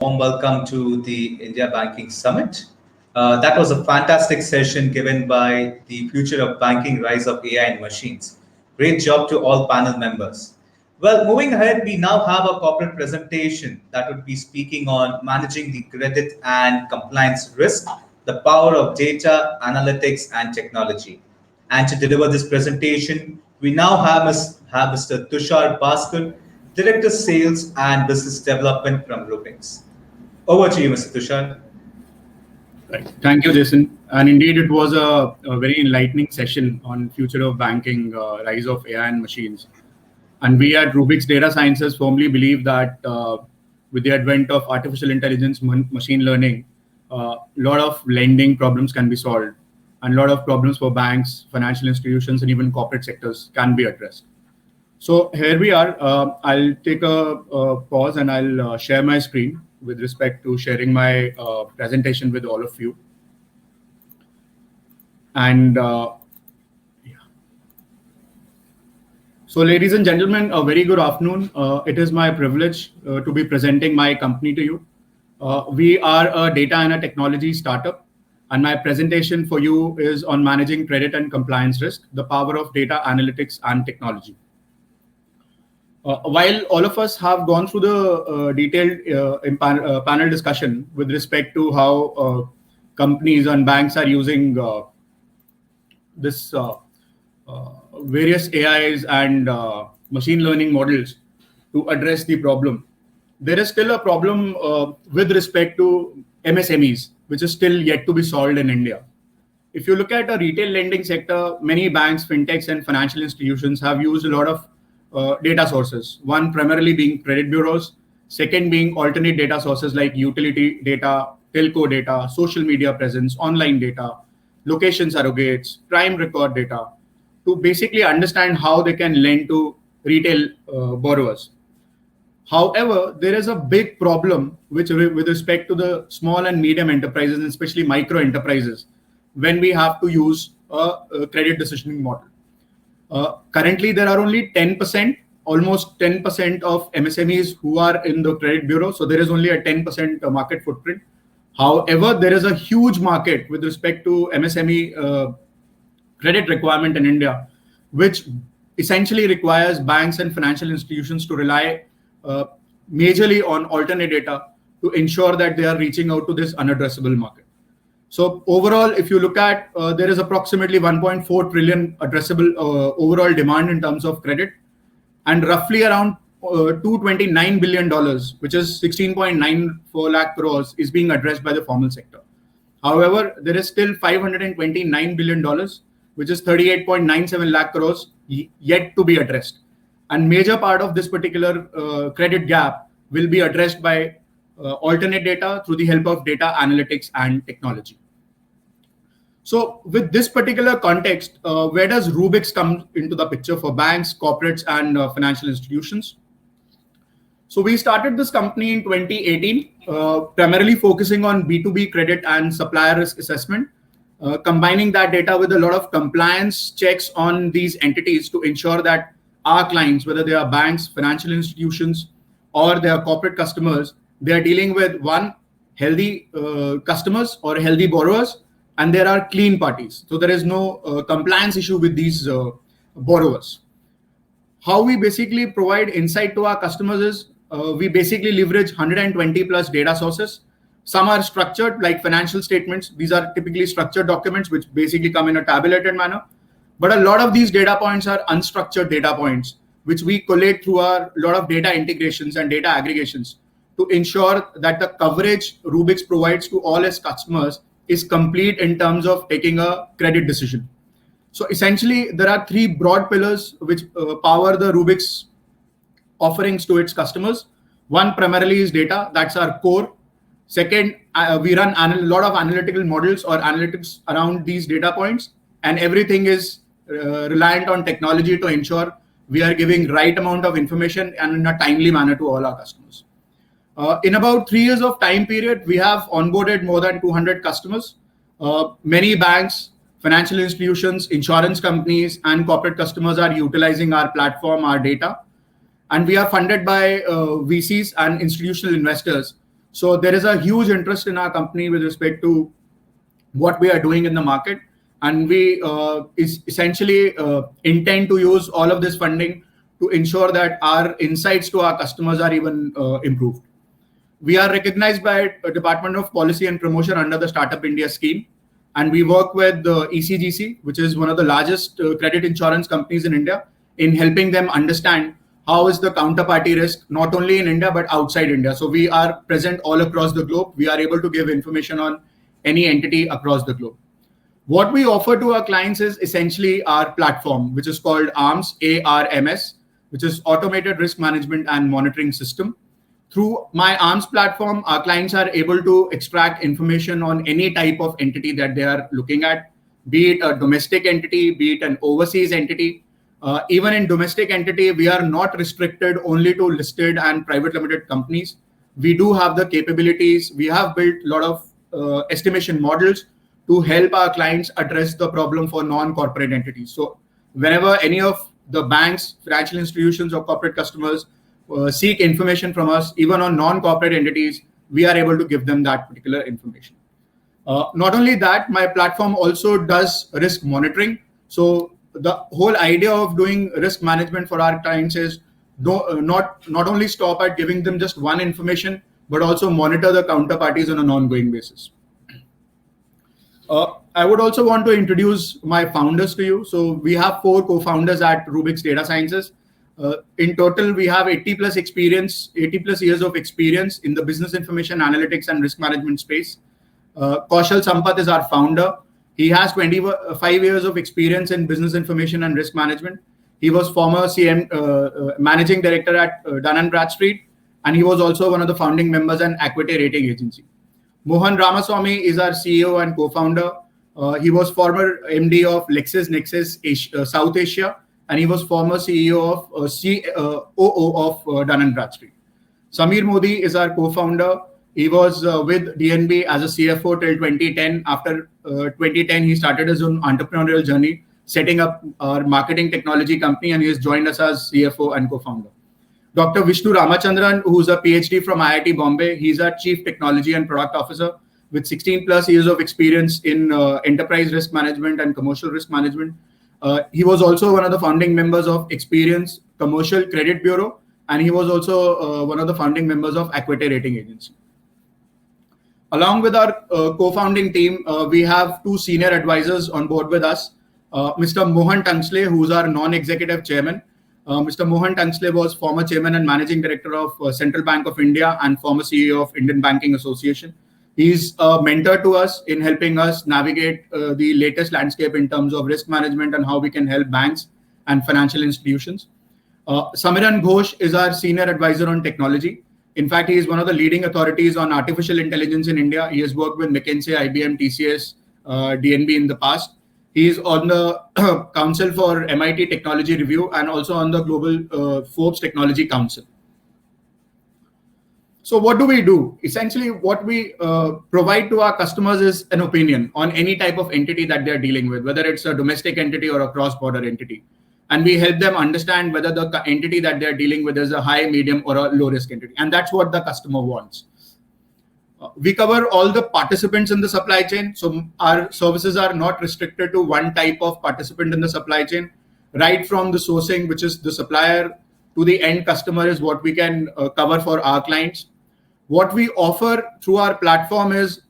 warm welcome to the India Banking Summit. That was a fantastic session given by the Future of Banking Rise of AI and Machines. Great job to all panel members. Well, moving ahead, we now have a corporate presentation that would be speaking on managing the credit and compliance risk, the power of data, analytics, and technology. And to deliver this presentation, we now have Mr. Tushar Bhaskar, Director Sales and Business Development from Rubix. Over to you, Mr. Tushar. Right. Thank you, Jason. And indeed, it was a very enlightening session on future of banking, rise of AI and machines. And we at Rubix Data Sciences firmly believe that with the advent of artificial intelligence, machine learning, a lot of lending problems can be solved, and a lot of problems for banks, financial institutions, and even corporate sectors can be addressed. So here we are. I'll take a pause and I'll share my screen with respect to sharing my presentation with all of you. And so, ladies and gentlemen, a very good afternoon. It is my privilege to be presenting my company to you. We are a data and a technology startup, and my presentation for you is on managing credit and compliance risk, the power of data analytics and technology. While all of us have gone through the detailed panel discussion with respect to how companies and banks are using this various AIs and machine learning models to address the problem, there is still a problem with respect to MSMEs, which is still yet to be solved in India. If you look at a retail lending sector, many banks, fintechs, and financial institutions have used a lot of data sources. One primarily being credit bureaus, second being alternate data sources like utility data, telco data, social media presence, online data, location surrogates, crime record data, to basically understand how they can lend to retail borrowers. However, there is a big problem with respect to the small and medium enterprises, and especially micro enterprises, when we have to use a credit decisioning model. Currently, there are only 10%, almost 10% of MSMEs who are in the credit bureau. So there is only a 10% market footprint. However, there is a huge market with respect to MSME credit requirement in India, which essentially requires banks and financial institutions to rely majorly on alternate data to ensure that they are reaching out to this unaddressable market. So overall, if you look at, there is approximately 1.4 trillion addressable overall demand in terms of credit, and roughly around $229 billion, which is 16.94 lakh crores, is being addressed by the formal sector. However, there is still $529 billion, which is 38.97 lakh crores yet to be addressed. And major part of this particular credit gap will be addressed by alternate data through the help of data analytics and technology. So with this particular context, where does Rubix come into the picture for banks, corporates, and financial institutions? So we started this company in 2018, primarily focusing on B2B credit and supplier risk assessment, combining that data with a lot of compliance checks on these entities to ensure that our clients, whether they are banks, financial institutions, or they are corporate customers, they are dealing with one, healthy customers or healthy borrowers, and there are clean parties. So there is no compliance issue with these borrowers. How we basically provide insight to our customers is we basically leverage 120 plus data sources. Some are structured like financial statements. These are typically structured documents which basically come in a tabulated manner. But a lot of these data points are unstructured data points, which we collate through our lot of data integrations and data aggregations to ensure that the coverage Rubix provides to all its customers is complete in terms of taking a credit decision. So essentially, there are three broad pillars which power the Rubix offerings to its customers. One primarily is data. That's our core. Second, we run a lot of analytical models or analytics around these data points, and everything is reliant on technology to ensure we are giving right amount of information and in a timely manner to all our customers. In about 3 years of time period, we have onboarded more than 200 customers. Many banks, financial institutions, insurance companies, and corporate customers are utilizing our platform, our data. And we are funded by VCs and institutional investors So there is a huge interest in our company with respect to what we are doing in the market, and we essentially intend to use all of this funding to ensure that our insights to our customers are even improved. We are recognized by Department of Policy and Promotion under the Startup India scheme, and we work with ECGC, which is one of the largest credit insurance companies in India, in helping them understand how is the counterparty risk, not only in India, but outside India. So we are present all across the globe. We are able to give information on any entity across the globe. What we offer to our clients is essentially our platform, which is called ARMS, ARMS, which is Automated Risk Management and Monitoring System. Through my ARMS platform, our clients are able to extract information on any type of entity that they are looking at, be it a domestic entity, be it an overseas entity. Even in domestic entity, we are not restricted only to listed and private limited companies. We do have the capabilities. We have built a lot of estimation models to help our clients address the problem for non-corporate entities. So whenever any of the banks, financial institutions, or corporate customers seek information from us, even on non-corporate entities, we are able to give them that particular information. Not only that, my platform also does risk monitoring. So the whole idea of doing risk management for our clients is not only stop at giving them just one information, but also monitor the counterparties on an ongoing basis. I would also want to introduce my founders to you. So we have 4 co-founders at Rubix Data Sciences. In total, we have 80 plus years of experience in the business information analytics and risk management space. Kaushal Sampath is our founder. He has 25 years of experience in business information and risk management. He was former managing director at Dun & Bradstreet, and he was also one of the founding members and Equity Rating Agency. Mohan Ramaswamy is our CEO and co-founder. He was former MD of LexisNexis South Asia, and he was former CEO of COO of Dun & Bradstreet. Samir Modi is our co-founder. He was with DNB as a CFO till 2010. After 2010, he started his own entrepreneurial journey, setting up our marketing technology company, and he has joined us as CFO and co-founder. Dr. Vishnu Ramachandran, who's a PhD from IIT Bombay. He's our Chief Technology and Product Officer with 16 plus years of experience in enterprise risk management and commercial risk management. He was also one of the founding members of Experience Commercial Credit Bureau, and he was also one of the founding members of Equity Rating Agency. Along with our co-founding team, we have 2 senior advisors on board with us. Mr. Mohan Tangsle, who's our non-executive chairman. Mr. Mohan Tangsle was former chairman and managing director of Central Bank of India and former CEO of Indian Banking Association. He's a mentor to us in helping us navigate the latest landscape in terms of risk management and how we can help banks and financial institutions. Samiran Ghosh is our senior advisor on technology. In fact, he is one of the leading authorities on artificial intelligence in India. He has worked with McKinsey, IBM, TCS, DNB in the past. He is on the Council for MIT Technology Review and also on the Global Forbes Technology Council. So what do we do? Essentially, what we provide to our customers is an opinion on any type of entity that they're dealing with, whether it's a domestic entity or a cross-border entity. And we help them understand whether the entity that they're dealing with is a high, medium, or a low-risk entity. And that's what the customer wants. We cover all the participants in the supply chain. So our services are not restricted to one type of participant in the supply chain. Right from the sourcing, which is the supplier, to the end customer is what we can cover for our clients. What we offer through our platform is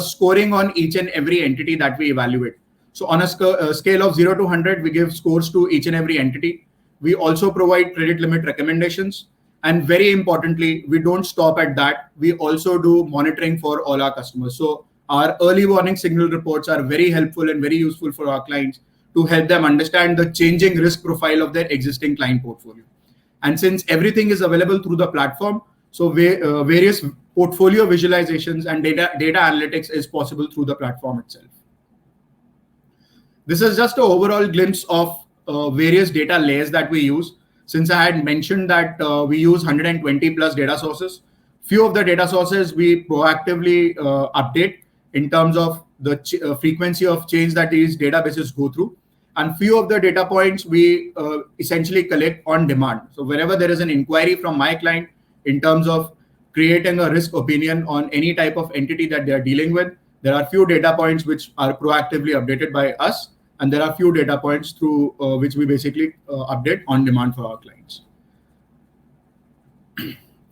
scoring on each and every entity that we evaluate. So on a scale of 0 to 100, we give scores to each and every entity. We also provide credit limit recommendations. And very importantly, we don't stop at that. We also do monitoring for all our customers. So our early warning signal reports are very helpful and very useful for our clients to help them understand the changing risk profile of their existing client portfolio. And since everything is available through the platform, so various portfolio visualizations and data analytics is possible through the platform itself. This is just an overall glimpse of various data layers that we use. Since I had mentioned that we use 120 plus data sources, few of the data sources we proactively update in terms of the frequency of change that these databases go through. And few of the data points we essentially collect on demand. So whenever there is an inquiry from my client in terms of creating a risk opinion on any type of entity that they are dealing with. There are few data points which are proactively updated by us, and there are few data points through which we basically update on demand for our clients.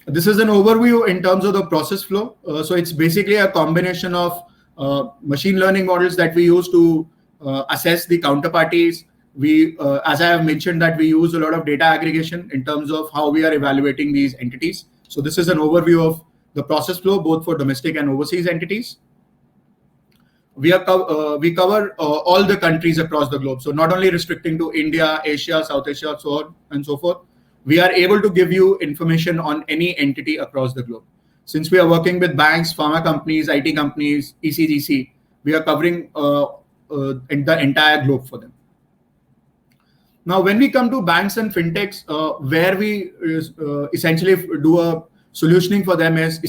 This is an overview in terms of the process flow. So it's basically a combination of machine learning models that we use to assess the counterparties. We, as I have mentioned, that we use a lot of data aggregation in terms of how we are evaluating these entities. So this is an overview of the process flow, both for domestic and overseas entities. We cover all the countries across the globe. So not only restricting to India, Asia, South Asia, so on and so forth. We are able to give you information on any entity across the globe. Since we are working with banks, pharma companies, IT companies, ECGC, we are covering the entire globe for them. Now, when we come to banks and fintechs, where we essentially do a solutioning for them is,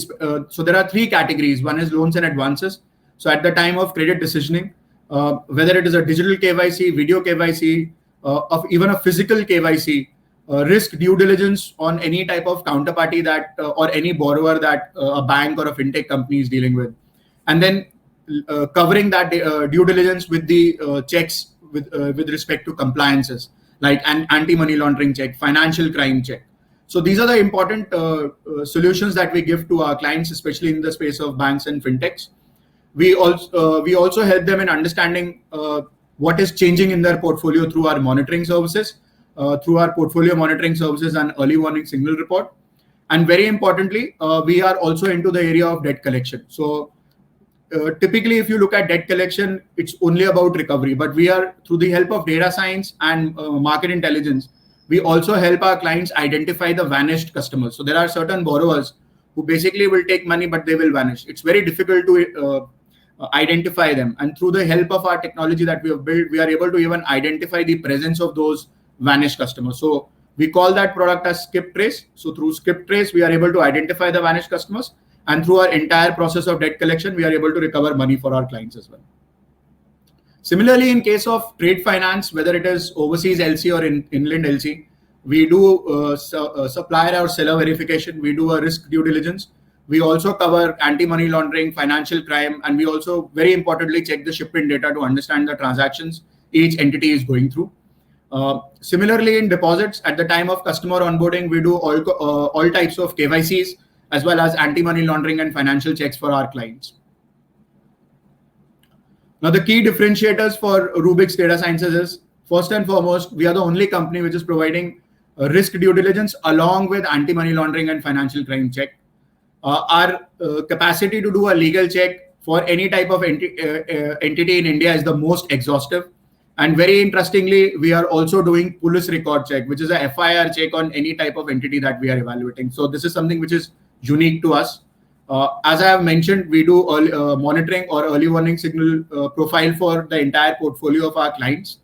so there are three categories. One is loans and advances. So at the time of credit decisioning, whether it is a digital KYC, video KYC, of even a physical KYC, risk due diligence on any type of counterparty that or any borrower that a bank or a fintech company is dealing with, and then covering that due diligence with the checks with respect to compliances like an anti-money laundering check, financial crime check. So these are the important solutions that we give to our clients, especially in the space of banks and fintechs. We also help them in understanding what is changing in their portfolio through our monitoring services. Through our portfolio monitoring services and early warning signal report. And very importantly, we are also into the area of debt collection. So typically, if you look at debt collection, it's only about recovery, but we are, through the help of data science and market intelligence, we also help our clients identify the vanished customers. So there are certain borrowers who basically will take money, but they will vanish. It's very difficult to identify them. And through the help of our technology that we have built, we are able to even identify the presence of those vanished customers. So we call that product as Skip Trace. So through Skip Trace, we are able to identify the vanished customers, and through our entire process of debt collection, we are able to recover money for our clients as well. Similarly, in case of trade finance, whether it is overseas LC or inland LC, we do supplier or seller verification. We do a risk due diligence. We also cover anti-money laundering, financial crime, and we also, very importantly, check the shipment data to understand the transactions each entity is going through. Similarly, in deposits, at the time of customer onboarding, we do all types of KYCs as well as anti-money laundering and financial checks for our clients. Now, the key differentiators for Rubix Data Sciences is, first and foremost, we are the only company which is providing risk due diligence along with anti-money laundering and financial crime check. Our capacity to do a legal check for any type of entity in India is the most exhaustive. And very interestingly, we are also doing police record check, which is a FIR check on any type of entity that we are evaluating. So this is something which is unique to us. As I have mentioned, we do monitoring or early warning signal profile for the entire portfolio of our clients.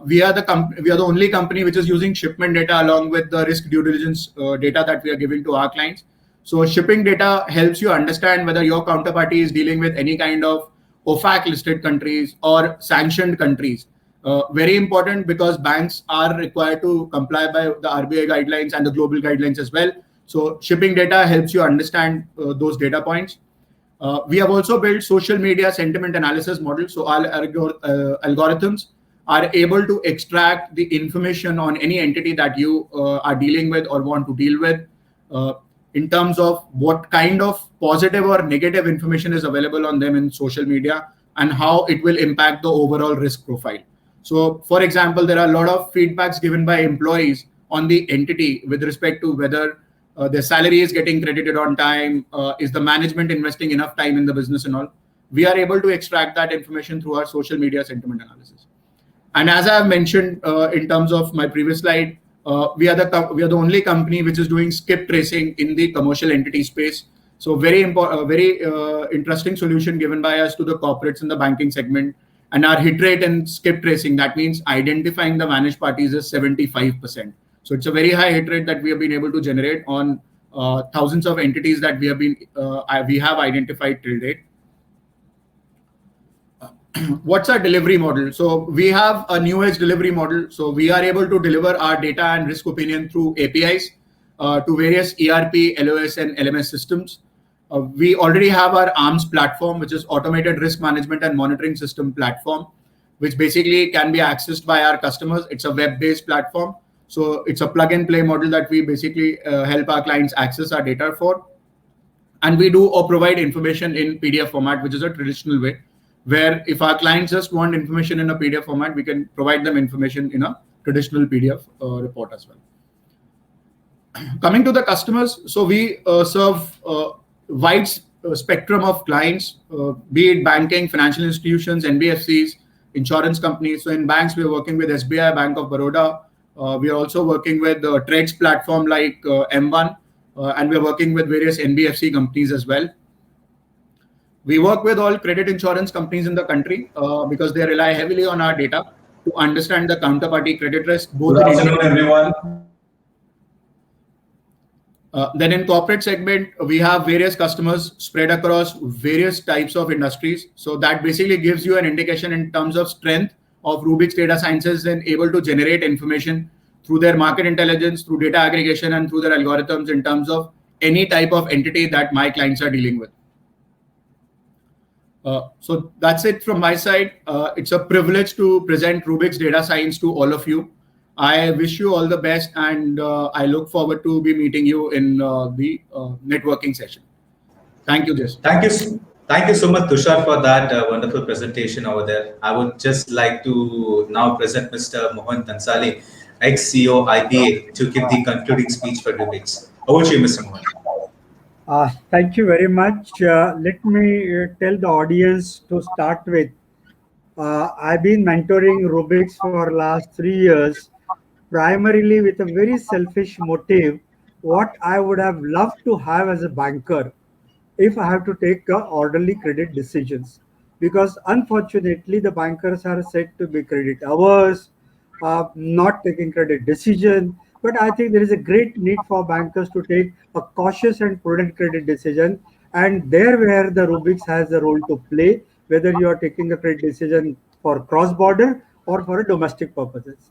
We are the only company which is using shipment data along with the risk due diligence data that we are giving to our clients. So shipping data helps you understand whether your counterparty is dealing with any kind of OFAC listed countries or sanctioned countries. Very important, because banks are required to comply by the RBI guidelines and the global guidelines as well. So shipping data helps you understand those data points. We have also built social media sentiment analysis models. So our algorithms are able to extract the information on any entity that you are dealing with or want to deal with, in terms of what kind of positive or negative information is available on them in social media and how it will impact the overall risk profile. So, for example, there are a lot of feedbacks given by employees on the entity with respect to whether their salary is getting credited on time, is the management investing enough time in the business and all. We are able to extract that information through our social media sentiment analysis. And as I have mentioned in terms of my previous slide, we are the only company which is doing skip tracing in the commercial entity space. So very interesting solution given by us to the corporates in the banking segment. And our hit rate in skip tracing, that means identifying the vanished parties, is 75%. So it's a very high hit rate that we have been able to generate on thousands of entities that we have identified till date. What's our delivery model? So we have a new age delivery model. So we are able to deliver our data and risk opinion through APIs. to various ERP, LOS, and LMS systems. We already have our ARMS platform, which is Automated Risk Management and Monitoring System platform, which basically can be accessed by our customers. It's a web-based platform. So it's a plug-and-play model that we basically help our clients access our data for. And we do or provide information in PDF format, which is a traditional way, where if our clients just want information in a PDF format, we can provide them information in a traditional PDF report as well. Coming to the customers, so we serve wide spectrum of clients, be it banking, financial institutions, NBFCs, insurance companies. So in banks, we are working with SBI, Bank of Baroda. We are also working with trades platform like M1, and we are working with various NBFC companies as well. We work with all credit insurance companies in the country because they rely heavily on our data to understand the counterparty credit risk. Good afternoon, everyone. Then in corporate segment, we have various customers spread across various types of industries. So that basically gives you an indication in terms of strength of Rubik's Data Sciences and able to generate information through their market intelligence, through data aggregation, and through their algorithms in terms of any type of entity that my clients are dealing with. So that's it from my side. It's a privilege to present Rubik's Data Science to all of you. I wish you all the best, and I look forward to be meeting you in the networking session. Thank you, Jason. Thank you so much, Tushar, for that wonderful presentation over there. I would just like to now present Mr. Mohan Tansali, ex-CEO IBA, to give the concluding speech for Rubik's. Over to you, Mr. Mohan. Thank you very much. Let me tell the audience to start with. I've been mentoring Rubik's for last 3 years, primarily with a very selfish motive, what I would have loved to have as a banker if I have to take orderly credit decisions. Because unfortunately, the bankers are said to be credit averse, not taking credit decision. But I think there is a great need for bankers to take a cautious and prudent credit decision. And there where the Rubik's has a role to play, whether you are taking a credit decision for cross-border or for domestic purposes.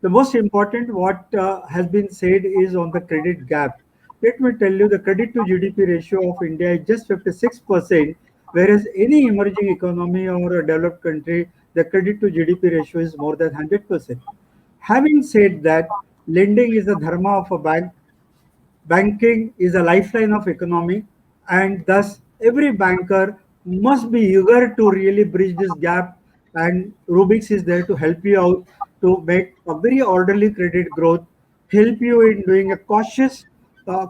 The most important what has been said is on the credit gap. Let me tell you, the credit to GDP ratio of India is just 56%, whereas any emerging economy or a developed country, the credit to GDP ratio is more than 100%. Having said that, lending is the dharma of a bank, banking is a lifeline of economy, and thus every banker must be eager to really bridge this gap, and Rubik's is there to help you out to make a very orderly credit growth, help you in doing a cautious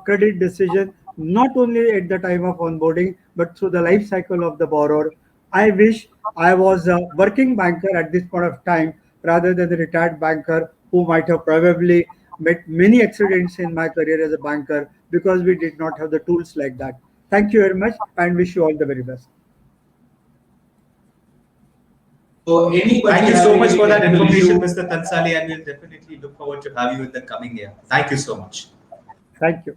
credit decision, not only at the time of onboarding, but through the life cycle of the borrower. I wish I was a working banker at this point of time rather than the retired banker who might have probably met many accidents in my career as a banker because we did not have the tools like that. Thank you very much and wish you all the very best. So thank you so much for that information, Mr. Tansali, and we'll definitely look forward to have you in the coming year. Thank you so much. Thank you.